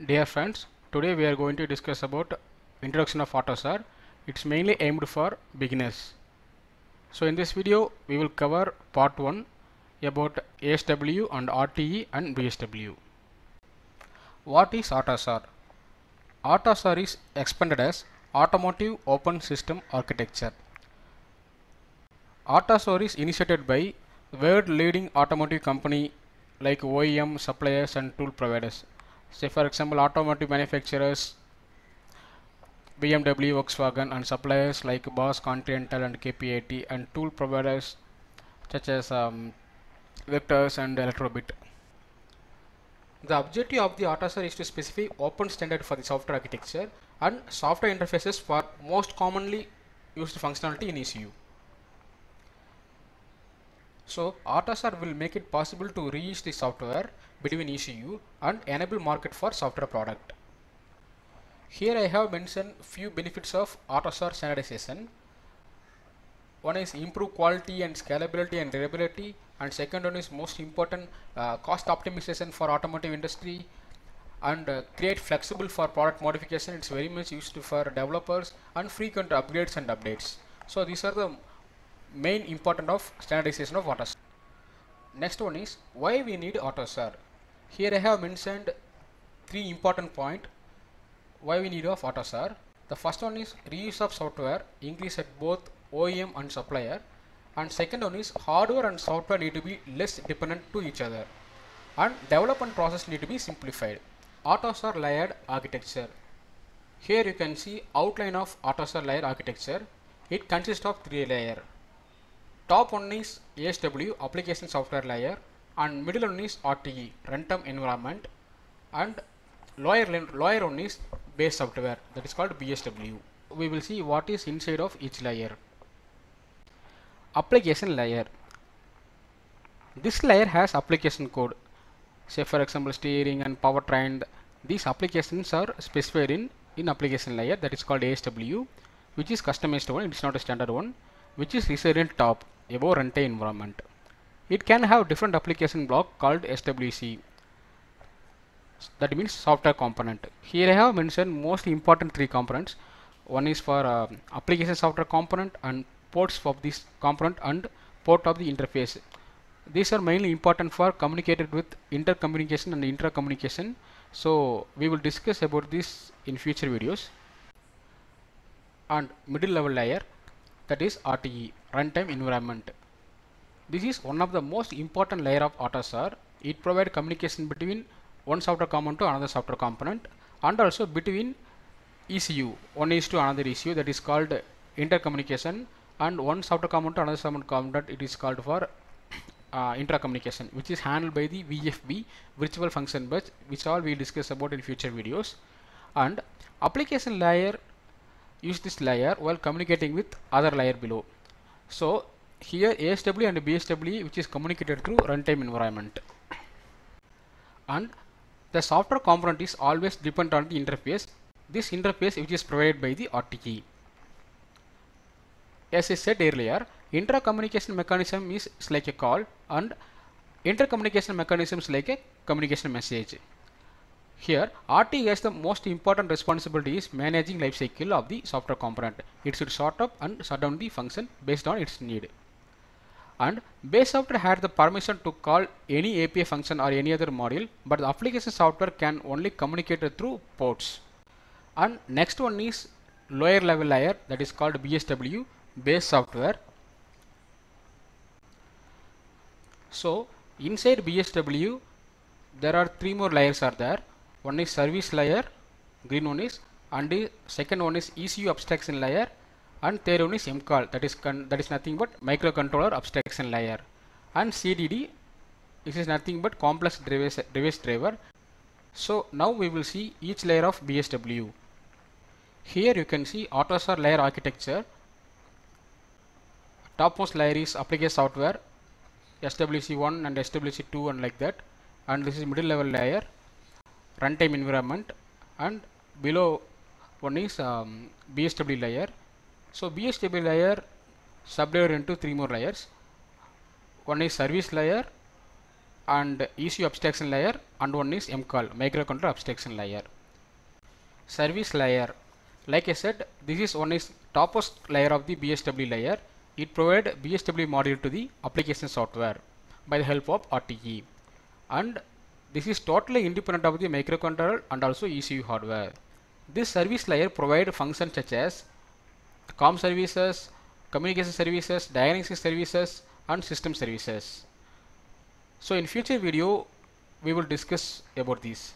Dear friends, today we are going to discuss about introduction of AutoSAR. It's mainly aimed for beginners. So in this video, we will cover part 1 about ASW and RTE and BSW. What is AutoSAR? AutoSAR is expanded as Automotive Open System Architecture. AutoSAR is initiated by world leading automotive company like OEM, suppliers and tool providers. Say for example, automotive manufacturers BMW, Volkswagen and suppliers like Bosch, Continental and KPIT and tool providers such as Vectors and Electrobit. The objective of the AutoSAR is to specify open standard for the software architecture and software interfaces for most commonly used functionality in ECU. So AutoSAR will make it possible to reuse the software between ECU and enable market for software product. Here I have mentioned few benefits of AutoSAR standardization. One is improve quality and scalability and reliability, and second one is most important cost optimization for automotive industry, and create flexible for product modification. It's very much used for developers and frequent upgrades and updates. So these are the main important of standardization of AutoSAR. Next one is why we need AutoSAR. Here I have mentioned three important points why we need of AutoSAR. The first one is reuse of software increase at both OEM and supplier, and second one is hardware and software need to be less dependent to each other, and development process need to be simplified. AutoSAR layered architecture. Here you can see outline of AutoSAR layer architecture. It consists of three layers. Top one is ASW application software layer, and middle one is RTE runtime environment, and lower one is base software, that is called BSW. We will see what is inside of each layer. Application layer. This layer has application code. Say for example steering and powertrain. These applications are specified in application layer, that is called ASW, which is customized one. It is not a standard one, which is resident top above runtime environment. It can have different application block called SWC. That means software component. Here I have mentioned most important three components. One is for application software component and ports of this component and port of the interface. These are mainly important for communicated with intercommunication and intra-communication. So we will discuss about this in future videos. And middle level layer, that is RTE runtime environment. This is one of the most important layer of AutoSAR. It provides communication between one software component to another software component, and also between ECU, one is to another ECU, that is called intercommunication, and one software component to another software component, it is called for intra-communication, which is handled by the VFB, virtual function bus, which all we will discuss about in future videos. And application layer use this layer while communicating with other layer below. So here ASW and BSW, which is communicated through runtime environment, and the software component is always dependent on the interface. This interface which is provided by the RTE. As I said earlier, intra-communication mechanism is like a call, and intercommunication mechanism is like a communication message. Here RTE has the most important responsibility is managing life cycle of the software component. It should start up and shut down the function based on its need. And base software had the permission to call any API function or any other module, but the application software can only communicate through ports. And next one is lower level layer, that is called BSW, base software. So inside BSW there are three more layers are there. One is service layer, green one is, and the second one is ECU abstraction layer, and third one is MCall, that is nothing but microcontroller abstraction layer, and CDD, this is nothing but complex device driver. So now we will see each layer of BSW. Here you can see AutoSAR layer architecture. Topmost layer is application software, SWC1 and SWC2 and like that, and this is middle level layer, runtime environment, and below one is BSW layer. So BSW layer sublayer into three more layers. One is service layer, and ECU abstraction layer, and one is MCall, microcontroller abstraction layer. Service layer. Like I said, this is one is topmost layer of the BSW layer. It provides BSW module to the application software by the help of RTE, and this is totally independent of the microcontroller and also ECU hardware. This service layer provides functions such as COM services, communication services, diagnostic services, and system services. So in future video we will discuss about these.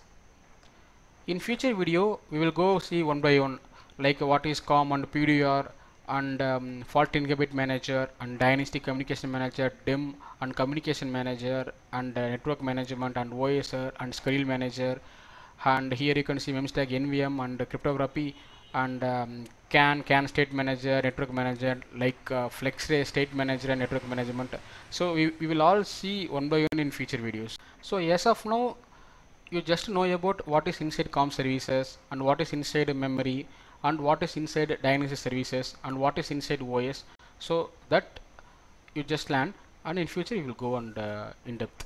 In future video we will go see one by one, like what is COM and PDR and fault inhibit manager and dynastic communication manager, DIM and communication manager and network management and OSR and schedule manager, and here you can see memstack, NVM and cryptography and CAN state manager, network manager, like FlexRay state manager and network management. So we will all see one by one in future videos. So as of now you just know about what is inside COM services and what is inside memory and what is inside diagnostic services and what is inside OS. So that you just learn, and in future you will go on in depth.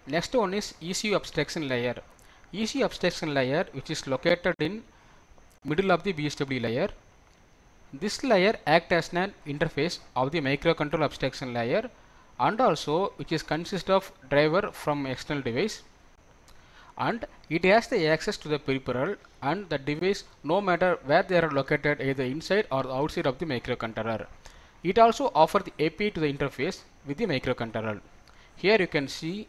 Next one is ECU abstraction layer. ECU abstraction layer, which is located in middle of the BSW layer. This layer acts as an interface of the microcontroller abstraction layer, and also which is consist of driver from external device, and it has the access to the peripheral and the device no matter where they are located, either inside or outside of the microcontroller. It also offers the API to the interface with the microcontroller. Here you can see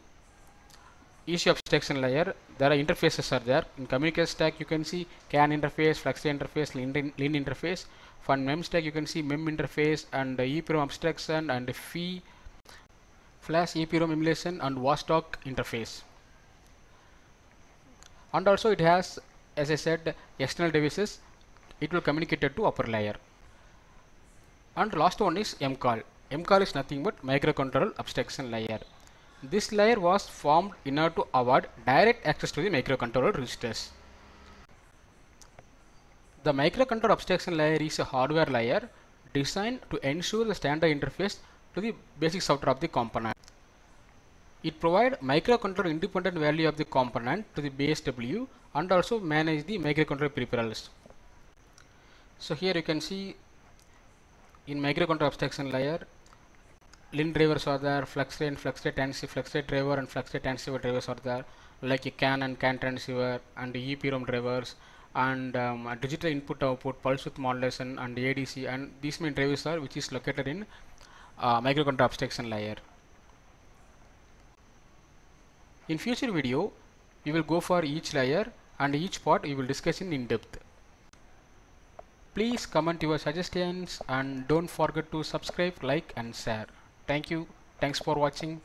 ECU abstraction layer. There are interfaces are there. In communication stack you can see CAN interface, FlexRay interface, LIN interface. For MEM stack you can see MEM interface and EEPROM abstraction and PHY, flash EEPROM emulation and watchdog interface. And also it has, as I said, external devices. It will communicate to upper layer. And last one is MCAL. MCAL is nothing but microcontroller abstraction layer. This layer was formed in order to avoid direct access to the microcontroller registers. The microcontroller abstraction layer is a hardware layer designed to ensure the standard interface to the basic software of the component. It provides microcontroller independent value of the component to the BSW and also manage the microcontroller peripherals. So here you can see in microcontroller abstraction layer, LIN drivers are there, FlexRay and FlexRay transceiver, FlexRay driver and FlexRay transceiver drivers are there, like a CAN and CAN transceiver and EEPROM drivers and digital input output, pulse width modulation and ADC, and these main drivers are which is located in microcontroller abstraction layer. In future video we will go for each layer and each part we will discuss in depth. Please comment your suggestions and don't forget to subscribe, like and share. Thank you. Thanks for watching.